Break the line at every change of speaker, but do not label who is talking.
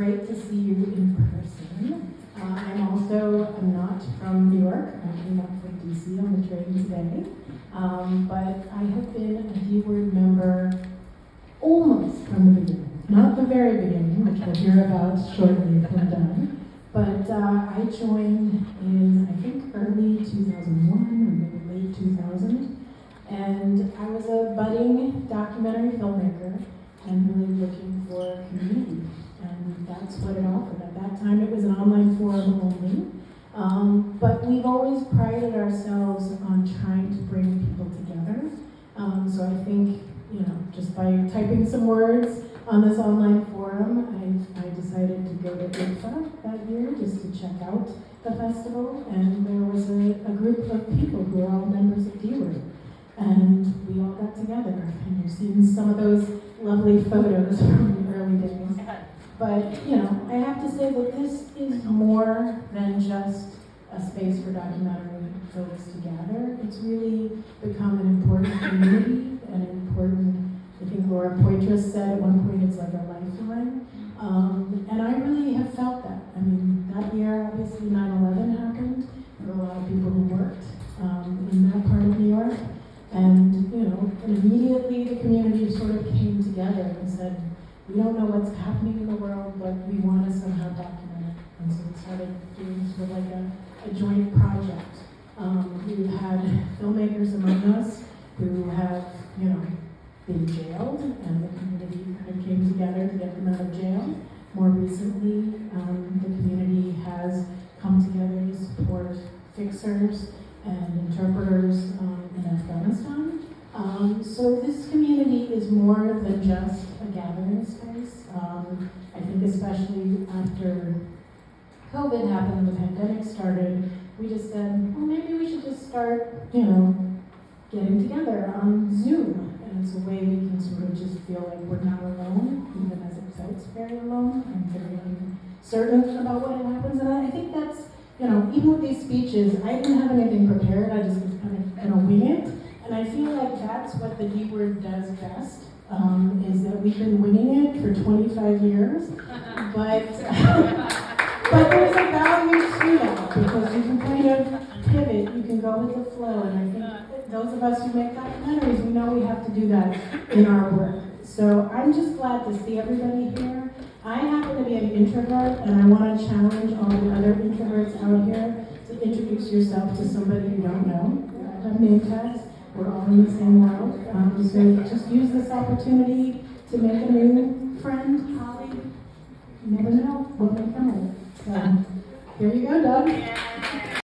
great to see you in person. I'm not from New York. I came up from DC on the train today. But I have been a D-Word member almost from the beginning. Not the very beginning, which we'll hear about shortly if we're done. But I joined in, I think, early 2001 or maybe late 2000. And I was a budding documentary filmmaker and really looking for community. And that's what it offered. At that time, it was an online forum only. But we've always prided ourselves on trying to bring people together. So I think, just by typing some words on this online forum, I decided to go to IDFA that year just to check out the festival. And there was a group of people who are all members of D-Word. And we all got together. And you've seen some of those lovely photos from the early days. But, I have to say that this is more than just a space for documentary folks to gather. It's really become an important community, an important, I think Laura Poitras said at one point, it's like a lifeline. And I really have felt that. I mean, that year, obviously 9/11 happened. There were a lot of people who worked in that part of New York. And, immediately the community sort of came together and said, we don't know what's happening in the world, but we want to somehow document it. And so we started doing sort of like a joint project. We've had filmmakers among us who have, been jailed, and the community kind of came together to get them out of jail. More recently, the community has come together to support fixers and interpreters in Afghanistan. So this community is more than just a gathering space. I think especially after COVID happened, the pandemic started, we just said, well, maybe we should just start, getting together on Zoom. And it's a way we can sort of just feel like we're not alone, even as it felt very alone and very uncertain about what happens. And I think that's, even with these speeches, I didn't have anything prepared. I just was kind of wing it. And I feel like that's what the D-Word does best, is that we've been winging it for 25 years. But there's a value to that, because you can kind of pivot, you can go with the flow. And I think those of us who make documentaries, we know we have to do that in our work. So I'm just glad to see everybody here. I happen to be an introvert, and I want to challenge all the other introverts out here to introduce yourself to somebody you don't know. I have name tags. We're all in the same world. So just use this opportunity to make a new friend, colleague. You never know what may come of it. So here you go, Doug.